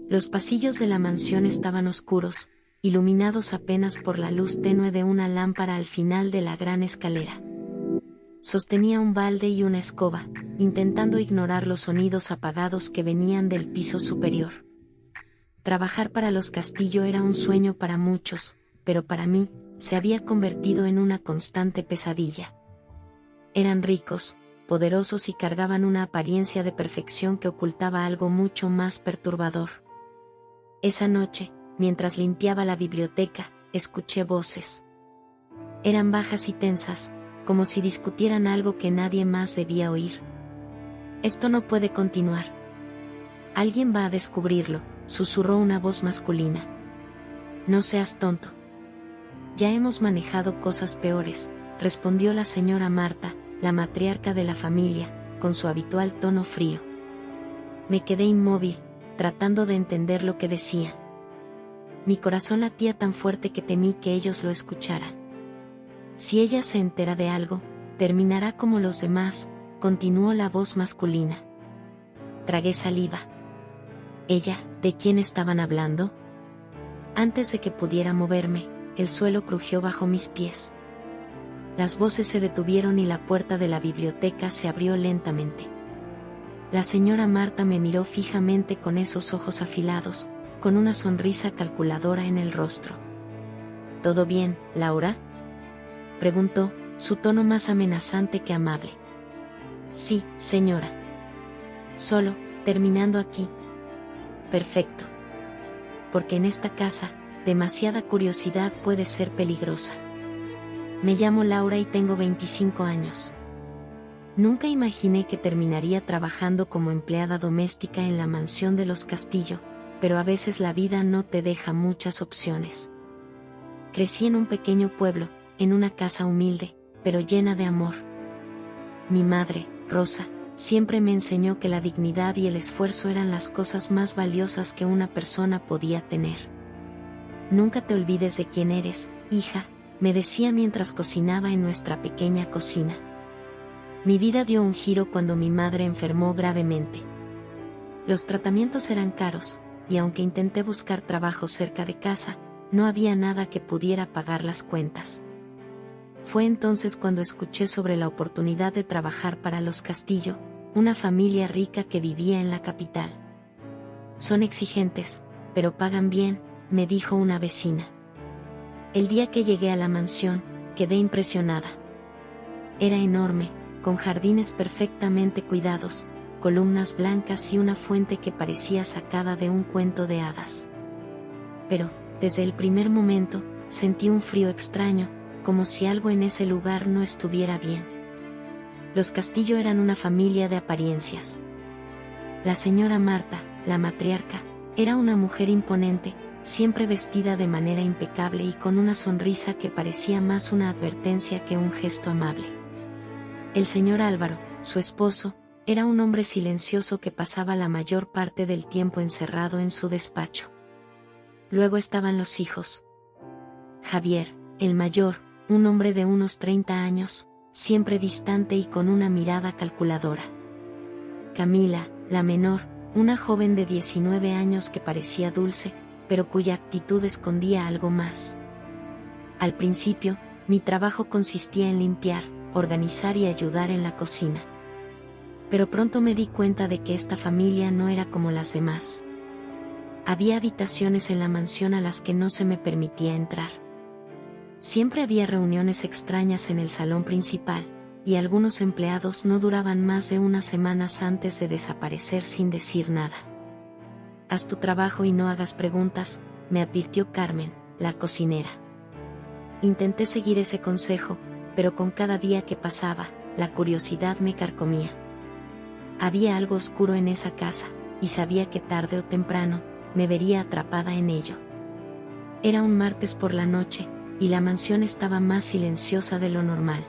Los pasillos de la mansión estaban oscuros, iluminados apenas por la luz tenue de una lámpara al final de la gran escalera. Sostenía un balde y una escoba, intentando ignorar los sonidos apagados que venían del piso superior. Trabajar para los Castillo era un sueño para muchos, pero para mí, se había convertido en una constante pesadilla. Eran ricos, poderosos y cargaban una apariencia de perfección que ocultaba algo mucho más perturbador. Esa noche, mientras limpiaba la biblioteca, escuché voces. Eran bajas y tensas, como si discutieran algo que nadie más debía oír. Esto no puede continuar. Alguien va a descubrirlo, susurró una voz masculina. No seas tonto. Ya hemos manejado cosas peores, respondió la señora Marta, la matriarca de la familia, con su habitual tono frío. Me quedé inmóvil, tratando de entender lo que decían. Mi corazón latía tan fuerte que temí que ellos lo escucharan. Si ella se entera de algo, terminará como los demás, continuó la voz masculina. Tragué saliva. ¿Ella, de quién estaban hablando? Antes de que pudiera moverme, el suelo crujió bajo mis pies. Las voces se detuvieron y la puerta de la biblioteca se abrió lentamente. La señora Marta me miró fijamente con esos ojos afilados, con una sonrisa calculadora en el rostro. ¿Todo bien, Laura?, preguntó, su tono más amenazante que amable. Sí, señora. Solo, terminando aquí. Perfecto. Porque en esta casa, demasiada curiosidad puede ser peligrosa. Me llamo Laura y tengo 25 años. Nunca imaginé que terminaría trabajando como empleada doméstica en la mansión de los Castillo, pero a veces la vida no te deja muchas opciones. Crecí en un pequeño pueblo, en una casa humilde, pero llena de amor. Mi madre, Rosa, siempre me enseñó que la dignidad y el esfuerzo eran las cosas más valiosas que una persona podía tener. Nunca te olvides de quién eres, hija, me decía mientras cocinaba en nuestra pequeña cocina. Mi vida dio un giro cuando mi madre enfermó gravemente. Los tratamientos eran caros, y aunque intenté buscar trabajo cerca de casa, no había nada que pudiera pagar las cuentas. Fue entonces cuando escuché sobre la oportunidad de trabajar para los Castillo, una familia rica que vivía en la capital. Son exigentes, pero pagan bien, me dijo una vecina. El día que llegué a la mansión, quedé impresionada. Era enorme, con jardines perfectamente cuidados, columnas blancas y una fuente que parecía sacada de un cuento de hadas. Pero, desde el primer momento, sentí un frío extraño, como si algo en ese lugar no estuviera bien. Los Castillo eran una familia de apariencias. La señora Marta, la matriarca, era una mujer imponente, siempre vestida de manera impecable y con una sonrisa que parecía más una advertencia que un gesto amable. El señor Álvaro, su esposo, era un hombre silencioso que pasaba la mayor parte del tiempo encerrado en su despacho. Luego estaban los hijos. Javier, el mayor, un hombre de unos 30 años, siempre distante y con una mirada calculadora. Camila, la menor, una joven de 19 años que parecía dulce, pero cuya actitud escondía algo más. Al principio, mi trabajo consistía en limpiar, organizar y ayudar en la cocina. Pero pronto me di cuenta de que esta familia no era como las demás. Había habitaciones en la mansión a las que no se me permitía entrar. Siempre había reuniones extrañas en el salón principal, y algunos empleados no duraban más de unas semanas antes de desaparecer sin decir nada. Haz tu trabajo y no hagas preguntas, me advirtió Carmen, la cocinera. Intenté seguir ese consejo, pero con cada día que pasaba, la curiosidad me carcomía. Había algo oscuro en esa casa, y sabía que tarde o temprano, me vería atrapada en ello. Era un martes por la noche, y la mansión estaba más silenciosa de lo normal.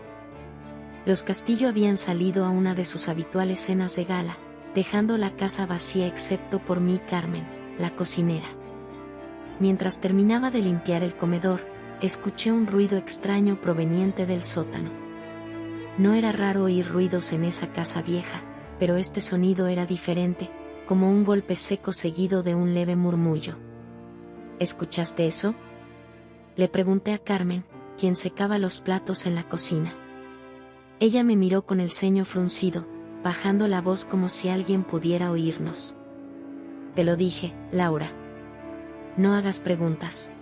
Los Castillo habían salido a una de sus habituales cenas de gala, dejando la casa vacía excepto por mí y Carmen, la cocinera. Mientras terminaba de limpiar el comedor, escuché un ruido extraño proveniente del sótano. No era raro oír ruidos en esa casa vieja, pero este sonido era diferente, como un golpe seco seguido de un leve murmullo. ¿Escuchaste eso?, le pregunté a Carmen, quien secaba los platos en la cocina. Ella me miró con el ceño fruncido, bajando la voz como si alguien pudiera oírnos. Te lo dije, Laura. No hagas preguntas.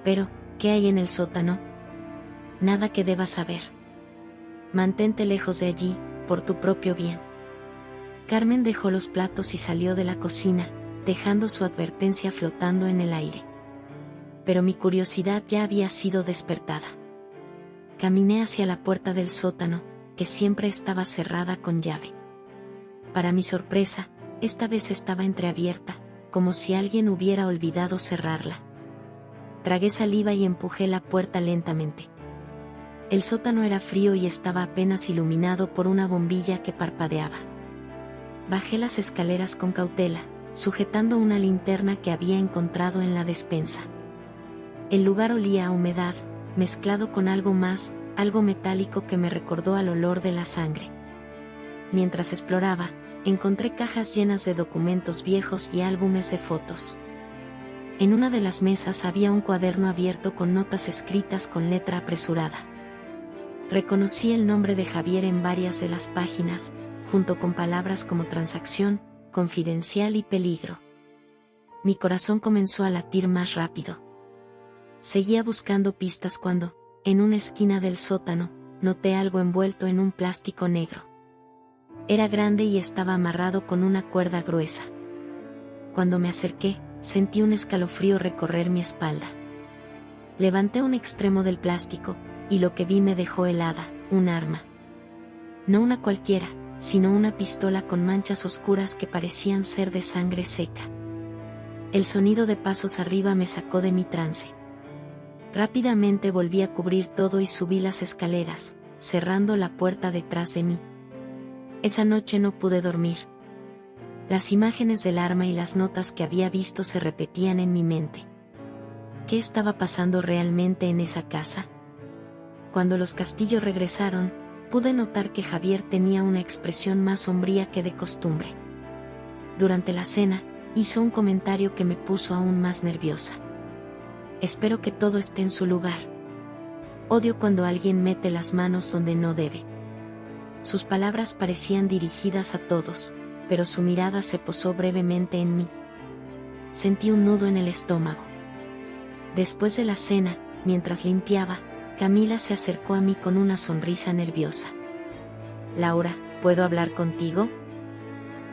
Pero, ¿qué hay en el sótano? Nada que debas saber. Mantente lejos de allí, por tu propio bien. Carmen dejó los platos y salió de la cocina, dejando su advertencia flotando en el aire. Pero mi curiosidad ya había sido despertada. Caminé hacia la puerta del sótano, que siempre estaba cerrada con llave. Para mi sorpresa, esta vez estaba entreabierta, como si alguien hubiera olvidado cerrarla. Tragué saliva y empujé la puerta lentamente. El sótano era frío y estaba apenas iluminado por una bombilla que parpadeaba. Bajé las escaleras con cautela, sujetando una linterna que había encontrado en la despensa. El lugar olía a humedad, mezclado con algo más, algo metálico que me recordó al olor de la sangre. Mientras exploraba, encontré cajas llenas de documentos viejos y álbumes de fotos. En una de las mesas había un cuaderno abierto con notas escritas con letra apresurada. Reconocí el nombre de Javier en varias de las páginas, junto con palabras como transacción, confidencial y peligro. Mi corazón comenzó a latir más rápido. Seguía buscando pistas cuando, en una esquina del sótano, noté algo envuelto en un plástico negro. Era grande y estaba amarrado con una cuerda gruesa. Cuando me acerqué, sentí un escalofrío recorrer mi espalda. Levanté un extremo del plástico, y lo que vi me dejó helada, un arma. No una cualquiera, sino una pistola con manchas oscuras que parecían ser de sangre seca. El sonido de pasos arriba me sacó de mi trance. Rápidamente volví a cubrir todo y subí las escaleras, cerrando la puerta detrás de mí. Esa noche no pude dormir. Las imágenes del arma y las notas que había visto se repetían en mi mente. ¿Qué estaba pasando realmente en esa casa? Cuando los Castillo regresaron, pude notar que Javier tenía una expresión más sombría que de costumbre. Durante la cena, hizo un comentario que me puso aún más nerviosa. Espero que todo esté en su lugar. Odio cuando alguien mete las manos donde no debe. Sus palabras parecían dirigidas a todos, pero su mirada se posó brevemente en mí. Sentí un nudo en el estómago. Después de la cena, mientras limpiaba, Camila se acercó a mí con una sonrisa nerviosa. Laura, ¿puedo hablar contigo?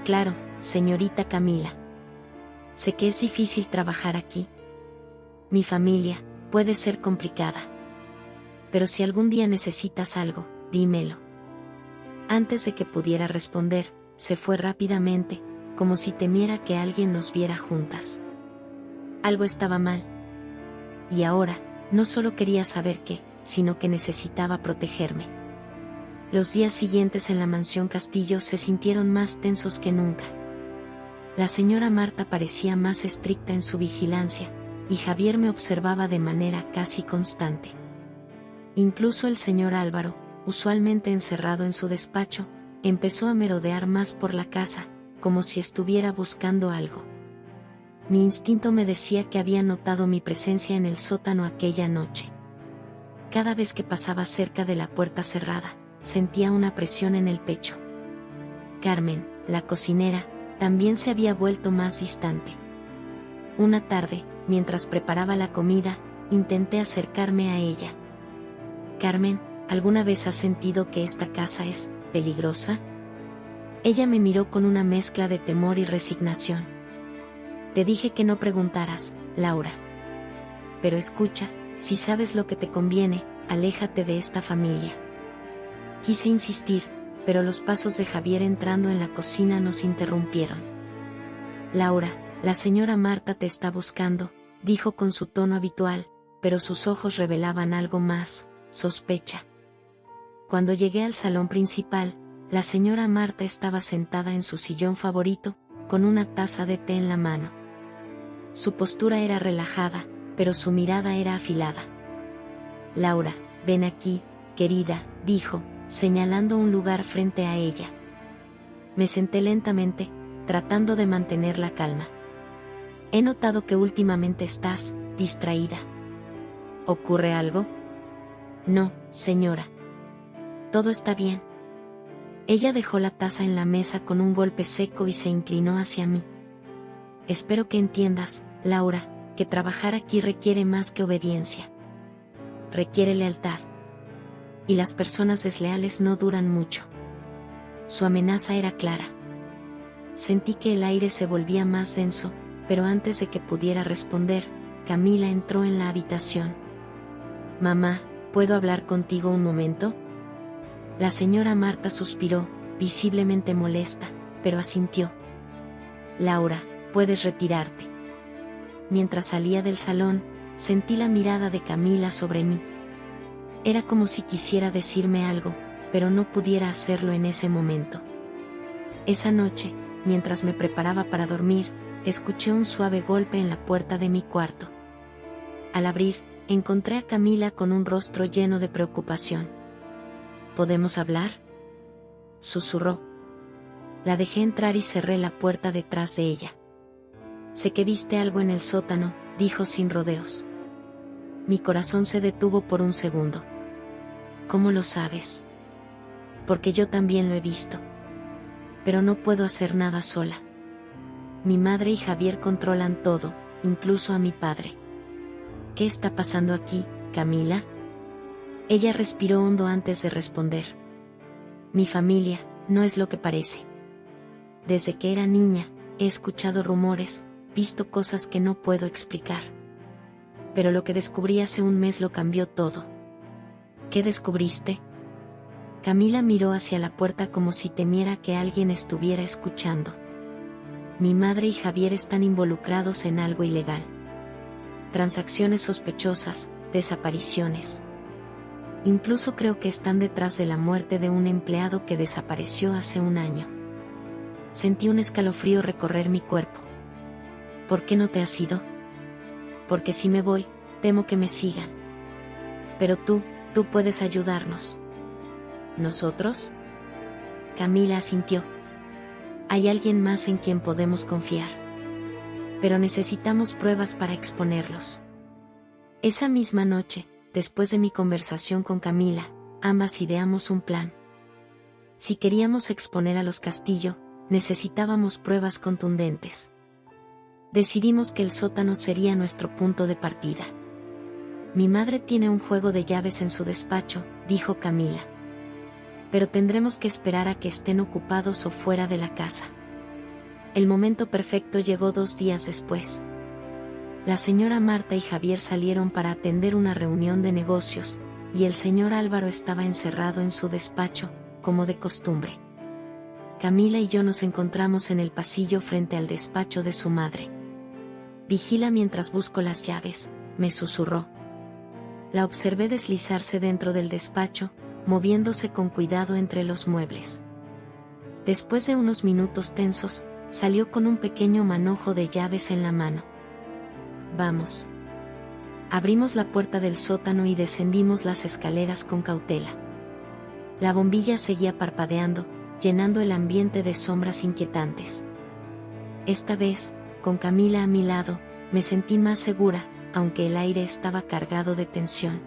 Claro, señorita Camila. Sé que es difícil trabajar aquí. Mi familia puede ser complicada. Pero si algún día necesitas algo, dímelo. Antes de que pudiera responder, se fue rápidamente, como si temiera que alguien nos viera juntas. Algo estaba mal. Y ahora, no solo quería saber qué, sino que necesitaba protegerme. Los días siguientes en la mansión Castillo se sintieron más tensos que nunca. La señora Marta parecía más estricta en su vigilancia, y Javier me observaba de manera casi constante. Incluso el señor Álvaro, usualmente encerrado en su despacho, empezó a merodear más por la casa, como si estuviera buscando algo. Mi instinto me decía que había notado mi presencia en el sótano aquella noche. Cada vez que pasaba cerca de la puerta cerrada, sentía una presión en el pecho. Carmen, la cocinera, también se había vuelto más distante. Una tarde, mientras preparaba la comida, intenté acercarme a ella. Carmen, ¿alguna vez has sentido que esta casa es peligrosa? Ella me miró con una mezcla de temor y resignación. Te dije que no preguntaras, Laura. Pero escucha, si sabes lo que te conviene, aléjate de esta familia. Quise insistir, pero los pasos de Javier entrando en la cocina nos interrumpieron. Laura, la señora Marta te está buscando, dijo con su tono habitual, pero sus ojos revelaban algo más, sospecha. Cuando llegué al salón principal, la señora Marta estaba sentada en su sillón favorito, con una taza de té en la mano. Su postura era relajada, pero su mirada era afilada. Laura, ven aquí, querida, dijo, señalando un lugar frente a ella. Me senté lentamente, tratando de mantener la calma. He notado que últimamente estás distraída. ¿Ocurre algo? No, señora. Todo está bien. Ella dejó la taza en la mesa con un golpe seco y se inclinó hacia mí. Espero que entiendas, Laura, que trabajar aquí requiere más que obediencia. Requiere lealtad. Y las personas desleales no duran mucho. Su amenaza era clara. Sentí que el aire se volvía más denso, pero antes de que pudiera responder, Camila entró en la habitación. Mamá, ¿puedo hablar contigo un momento? La señora Marta suspiró, visiblemente molesta, pero asintió. Laura, puedes retirarte. Mientras salía del salón, sentí la mirada de Camila sobre mí. Era como si quisiera decirme algo, pero no pudiera hacerlo en ese momento. Esa noche, mientras me preparaba para dormir, escuché un suave golpe en la puerta de mi cuarto. Al abrir, encontré a Camila con un rostro lleno de preocupación. ¿Podemos hablar?, susurró. La dejé entrar y cerré la puerta detrás de ella. Sé que viste algo en el sótano, dijo sin rodeos. Mi corazón se detuvo por un segundo. ¿Cómo lo sabes? Porque yo también lo he visto. Pero no puedo hacer nada sola. Mi madre y Javier controlan todo, incluso a mi padre. ¿Qué está pasando aquí, Camila? Ella respiró hondo antes de responder. Mi familia no es lo que parece. Desde que era niña, he escuchado rumores, visto cosas que no puedo explicar. Pero lo que descubrí hace un mes lo cambió todo. ¿Qué descubriste? Camila miró hacia la puerta como si temiera que alguien estuviera escuchando. Mi madre y Javier están involucrados en algo ilegal. Transacciones sospechosas, desapariciones. Incluso creo que están detrás de la muerte de un empleado que desapareció hace un año. Sentí un escalofrío recorrer mi cuerpo. ¿Por qué no te has ido? Porque si me voy, temo que me sigan. Pero tú puedes ayudarnos. ¿Nosotros? Camila asintió. Hay alguien más en quien podemos confiar. Pero necesitamos pruebas para exponerlos. Esa misma noche, después de mi conversación con Camila, ambas ideamos un plan. Si queríamos exponer a los Castillo, necesitábamos pruebas contundentes. Decidimos que el sótano sería nuestro punto de partida. Mi madre tiene un juego de llaves en su despacho, dijo Camila. Pero tendremos que esperar a que estén ocupados o fuera de la casa. El momento perfecto llegó 2 días después. La señora Marta y Javier salieron para atender una reunión de negocios, y el señor Álvaro estaba encerrado en su despacho, como de costumbre. Camila y yo nos encontramos en el pasillo frente al despacho de su madre. Vigila mientras busco las llaves, me susurró. La observé deslizarse dentro del despacho, moviéndose con cuidado entre los muebles. Después de unos minutos tensos, salió con un pequeño manojo de llaves en la mano. Vamos. Abrimos la puerta del sótano y descendimos las escaleras con cautela. La bombilla seguía parpadeando, llenando el ambiente de sombras inquietantes. Esta vez, con Camila a mi lado, me sentí más segura, aunque el aire estaba cargado de tensión.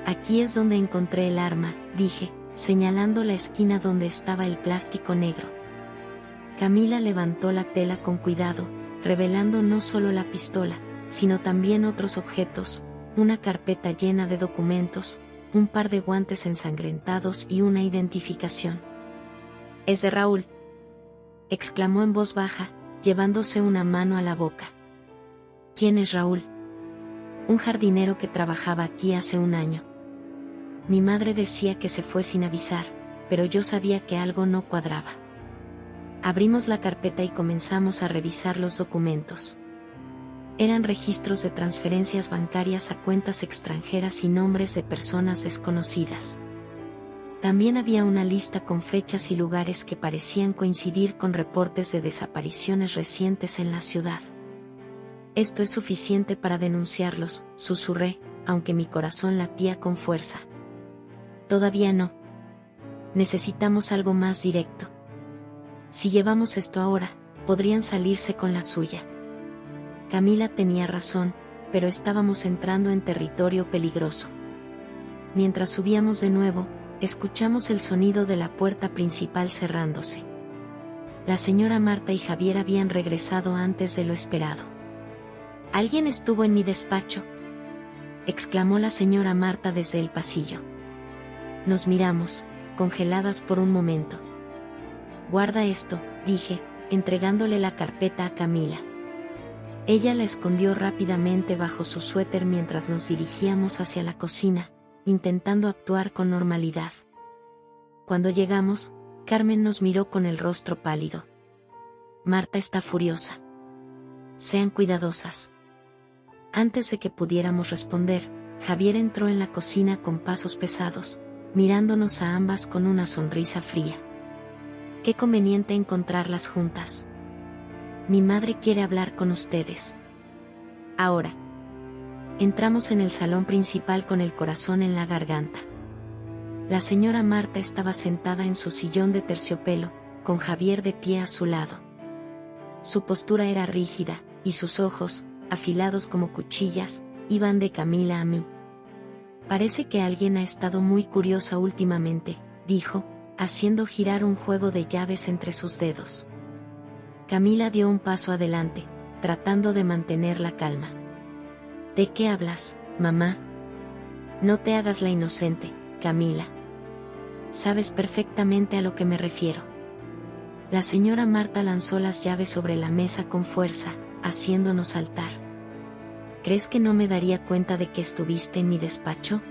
Aquí es donde encontré el arma, dije, señalando la esquina donde estaba el plástico negro. Camila levantó la tela con cuidado, revelando no solo la pistola, sino también otros objetos, una carpeta llena de documentos, un par de guantes ensangrentados y una identificación. «Es de Raúl», exclamó en voz baja, llevándose una mano a la boca. «¿Quién es Raúl?» «Un jardinero que trabajaba aquí hace un año. Mi madre decía que se fue sin avisar, pero yo sabía que algo no cuadraba». Abrimos la carpeta y comenzamos a revisar los documentos. Eran registros de transferencias bancarias a cuentas extranjeras y nombres de personas desconocidas. También había una lista con fechas y lugares que parecían coincidir con reportes de desapariciones recientes en la ciudad. «Esto es suficiente para denunciarlos», susurré, aunque mi corazón latía con fuerza. «Todavía no. Necesitamos algo más directo». Si llevamos esto ahora, podrían salirse con la suya. Camila tenía razón, pero estábamos entrando en territorio peligroso. Mientras subíamos de nuevo, escuchamos el sonido de la puerta principal cerrándose. La señora Marta y Javier habían regresado antes de lo esperado. «¿Alguien estuvo en mi despacho?», exclamó la señora Marta desde el pasillo. Nos miramos, congeladas por un momento. «Guarda esto», dije, entregándole la carpeta a Camila. Ella la escondió rápidamente bajo su suéter mientras nos dirigíamos hacia la cocina, intentando actuar con normalidad. Cuando llegamos, Carmen nos miró con el rostro pálido. «Marta está furiosa. Sean cuidadosas». Antes de que pudiéramos responder, Javier entró en la cocina con pasos pesados, mirándonos a ambas con una sonrisa fría. «Qué conveniente encontrarlas juntas. Mi madre quiere hablar con ustedes. Ahora». Entramos en el salón principal con el corazón en la garganta. La señora Marta estaba sentada en su sillón de terciopelo, con Javier de pie a su lado. Su postura era rígida, y sus ojos, afilados como cuchillas, iban de Camila a mí. «Parece que alguien ha estado muy curiosa últimamente», dijo, haciendo girar un juego de llaves entre sus dedos. Camila dio un paso adelante, tratando de mantener la calma. «¿De qué hablas, mamá? No te hagas la inocente, Camila. Sabes perfectamente a lo que me refiero». La señora Marta lanzó las llaves sobre la mesa con fuerza, haciéndonos saltar. «¿Crees que no me daría cuenta de que estuviste en mi despacho?».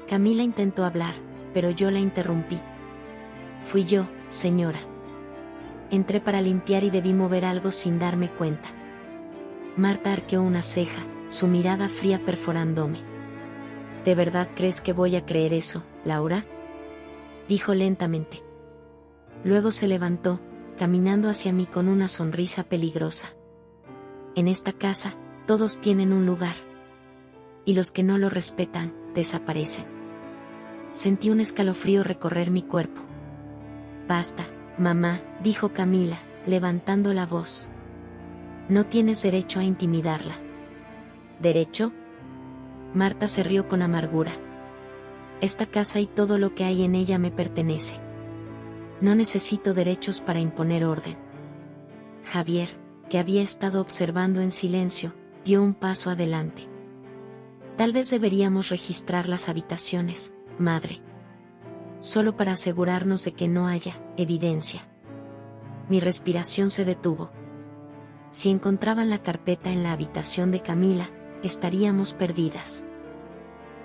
Camila intentó hablar, pero yo la interrumpí. «Fui yo, señora. Entré para limpiar y debí mover algo sin darme cuenta». Marta arqueó una ceja, su mirada fría perforándome. «¿De verdad crees que voy a creer eso, Laura?», dijo lentamente. Luego se levantó, caminando hacia mí con una sonrisa peligrosa. «En esta casa, todos tienen un lugar. Y los que no lo respetan, desaparecen». Sentí un escalofrío recorrer mi cuerpo. «Basta, mamá», dijo Camila, levantando la voz. «No tienes derecho a intimidarla». «¿Derecho?». Marta se rió con amargura. «Esta casa y todo lo que hay en ella me pertenece. No necesito derechos para imponer orden». Javier, que había estado observando en silencio, dio un paso adelante. «Tal vez deberíamos registrar las habitaciones, madre. Solo para asegurarnos de que no haya evidencia». Mi respiración se detuvo. Si encontraban la carpeta en la habitación de Camila, estaríamos perdidas.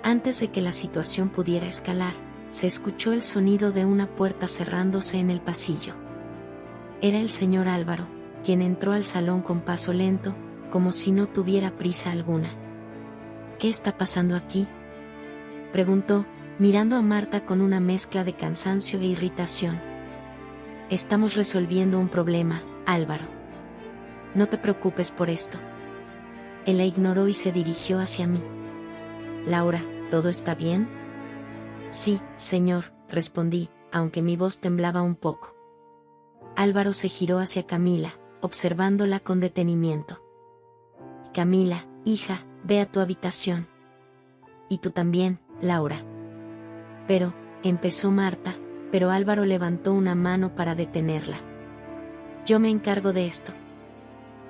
Antes de que la situación pudiera escalar, se escuchó el sonido de una puerta cerrándose en el pasillo. Era el señor Álvaro, quien entró al salón con paso lento, como si no tuviera prisa alguna. «¿Qué está pasando aquí?», preguntó, mirando a Marta con una mezcla de cansancio e irritación. «Estamos resolviendo un problema, Álvaro. No te preocupes por esto». Él la ignoró y se dirigió hacia mí. «Laura, ¿todo está bien?». «Sí, señor», respondí, aunque mi voz temblaba un poco. Álvaro se giró hacia Camila, observándola con detenimiento. «Camila, hija, ve a tu habitación. Y tú también, Laura». «Pero», empezó Marta, pero Álvaro levantó una mano para detenerla. «Yo me encargo de esto».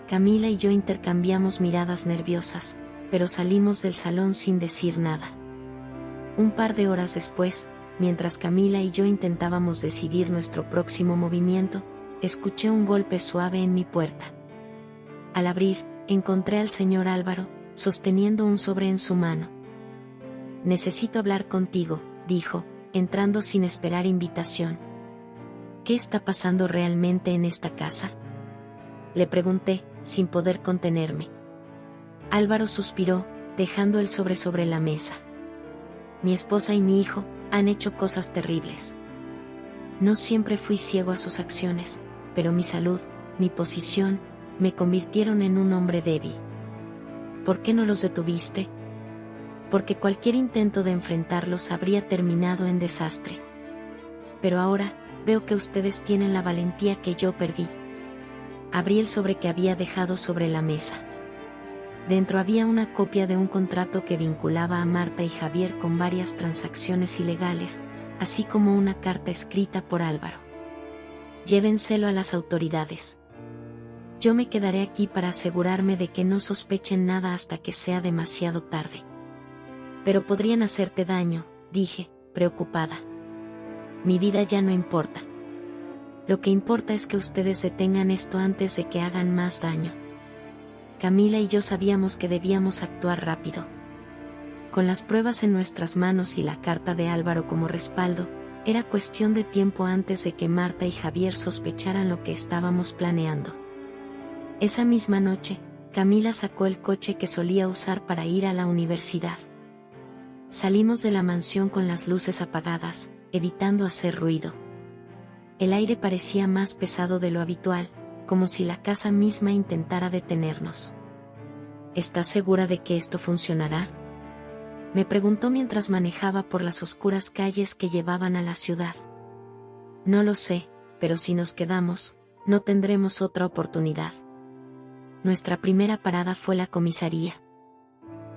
Camila y yo intercambiamos miradas nerviosas, pero salimos del salón sin decir nada. Un par de horas después, mientras Camila y yo intentábamos decidir nuestro próximo movimiento, escuché un golpe suave en mi puerta. Al abrir, encontré al señor Álvaro, sosteniendo un sobre en su mano. «Necesito hablar contigo», dijo, entrando sin esperar invitación. «¿Qué está pasando realmente en esta casa?», le pregunté, sin poder contenerme. Álvaro suspiró, dejando el sobre la mesa. «Mi esposa y mi hijo han hecho cosas terribles. No siempre fui ciego a sus acciones, pero mi salud, mi posición, me convirtieron en un hombre débil». «¿Por qué no los detuviste?». «Porque cualquier intento de enfrentarlos habría terminado en desastre. Pero ahora, veo que ustedes tienen la valentía que yo perdí. Abrí el sobre que había dejado sobre la mesa. Dentro había una copia de un contrato que vinculaba a Marta y Javier con varias transacciones ilegales, así como una carta escrita por Álvaro. Llévenselo a las autoridades. Yo me quedaré aquí para asegurarme de que no sospechen nada hasta que sea demasiado tarde. Pero podrían hacerte daño, dije, preocupada. Mi vida ya no importa. Lo que importa es que ustedes detengan esto antes de que hagan más daño. Camila y yo sabíamos que debíamos actuar rápido. Con las pruebas en nuestras manos y la carta de Álvaro como respaldo, era cuestión de tiempo antes de que Marta y Javier sospecharan lo que estábamos planeando. Esa misma noche, Camila sacó el coche que solía usar para ir a la universidad. Salimos de la mansión con las luces apagadas, evitando hacer ruido. El aire parecía más pesado de lo habitual, como si la casa misma intentara detenernos. ¿Estás segura de que esto funcionará?, me preguntó mientras manejaba por las oscuras calles que llevaban a la ciudad. No lo sé, pero si nos quedamos, no tendremos otra oportunidad. Nuestra primera parada fue la comisaría.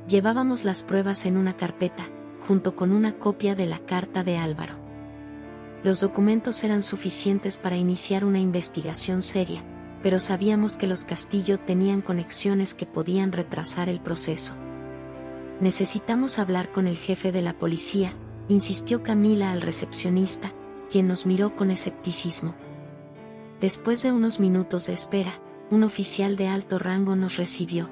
Llevábamos las pruebas en una carpeta, junto con una copia de la carta de Álvaro. Los documentos eran suficientes para iniciar una investigación seria, pero sabíamos que los Castillo tenían conexiones que podían retrasar el proceso. Necesitamos hablar con el jefe de la policía, insistió Camila al recepcionista, quien nos miró con escepticismo. Después de unos minutos de espera, un oficial de alto rango nos recibió.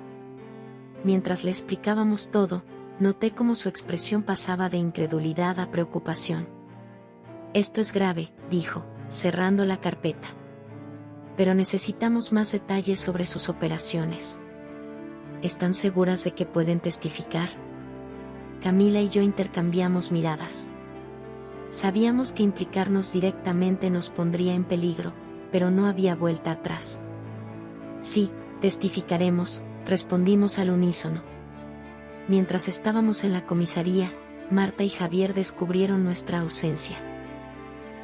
Mientras le explicábamos todo, noté cómo su expresión pasaba de incredulidad a preocupación. Esto es grave, dijo, cerrando la carpeta. Pero necesitamos más detalles sobre sus operaciones. ¿Están seguras de que pueden testificar? Camila y yo intercambiamos miradas. Sabíamos que implicarnos directamente nos pondría en peligro, pero no había vuelta atrás. Sí, testificaremos, respondimos al unísono. Mientras estábamos en la comisaría, Marta y Javier descubrieron nuestra ausencia.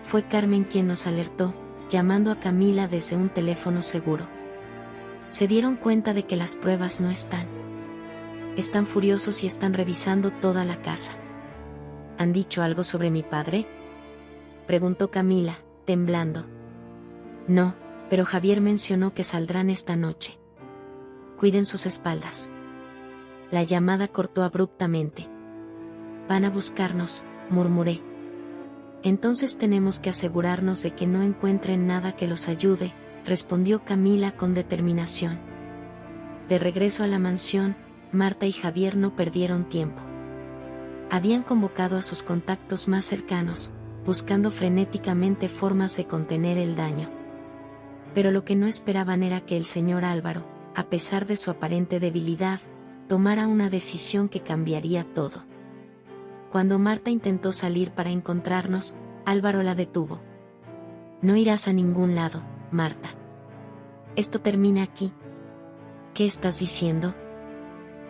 Fue Carmen quien nos alertó, llamando a Camila desde un teléfono seguro. Se dieron cuenta de que las pruebas no están. Están furiosos y están revisando toda la casa. ¿Han dicho algo sobre mi padre?, preguntó Camila, temblando. No, pero Javier mencionó que saldrán esta noche. Cuiden sus espaldas. La llamada cortó abruptamente. Van a buscarnos, murmuré. Entonces tenemos que asegurarnos de que no encuentren nada que los ayude, respondió Camila con determinación. De regreso a la mansión, Marta y Javier no perdieron tiempo. Habían convocado a sus contactos más cercanos, buscando frenéticamente formas de contener el daño. Pero lo que no esperaban era que el señor Álvaro, a pesar de su aparente debilidad, tomara una decisión que cambiaría todo. Cuando Marta intentó salir para encontrarnos, Álvaro la detuvo. No irás a ningún lado, Marta. Esto termina aquí. ¿Qué estás diciendo?,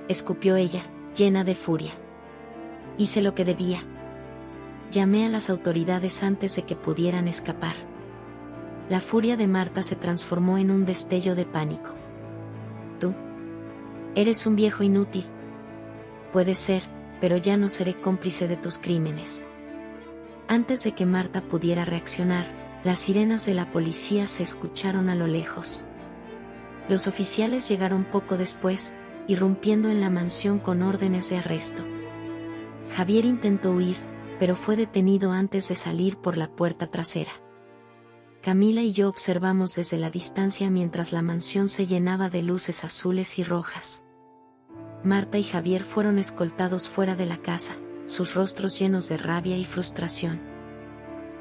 escupió ella, llena de furia. Hice lo que debía. Llamé a las autoridades antes de que pudieran escapar. La furia de Marta se transformó en un destello de pánico. Tú eres un viejo inútil. Puede ser, pero ya no seré cómplice de tus crímenes. Antes de que Marta pudiera reaccionar, las sirenas de la policía se escucharon a lo lejos. Los oficiales llegaron poco después, irrumpiendo en la mansión con órdenes de arresto. Javier intentó huir, pero fue detenido antes de salir por la puerta trasera. Camila y yo observamos desde la distancia mientras la mansión se llenaba de luces azules y rojas. Marta y Javier fueron escoltados fuera de la casa, sus rostros llenos de rabia y frustración.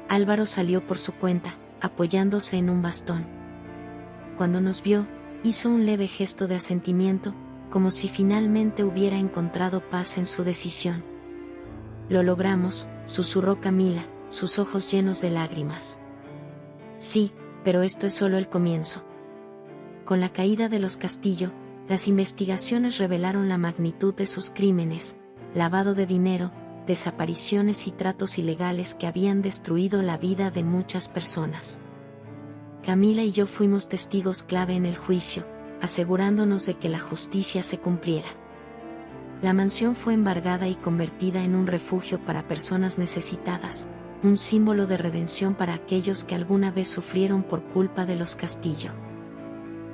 Álvaro salió por su cuenta, apoyándose en un bastón. Cuando nos vio, hizo un leve gesto de asentimiento, como si finalmente hubiera encontrado paz en su decisión. Lo logramos, susurró Camila, sus ojos llenos de lágrimas. Sí, pero esto es solo el comienzo. Con la caída de los Castillo, las investigaciones revelaron la magnitud de sus crímenes: lavado de dinero, desapariciones y tratos ilegales que habían destruido la vida de muchas personas. Camila y yo fuimos testigos clave en el juicio, asegurándonos de que la justicia se cumpliera. La mansión fue embargada y convertida en un refugio para personas necesitadas, un símbolo de redención para aquellos que alguna vez sufrieron por culpa de los Castillo.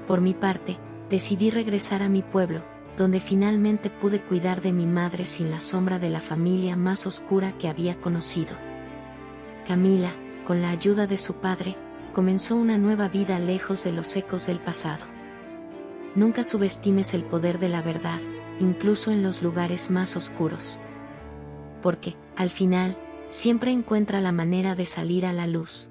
Por mi parte, decidí regresar a mi pueblo, donde finalmente pude cuidar de mi madre sin la sombra de la familia más oscura que había conocido. Camila, con la ayuda de su padre, comenzó una nueva vida lejos de los ecos del pasado. Nunca subestimes el poder de la verdad, incluso en los lugares más oscuros. Porque, al final, siempre encuentra la manera de salir a la luz.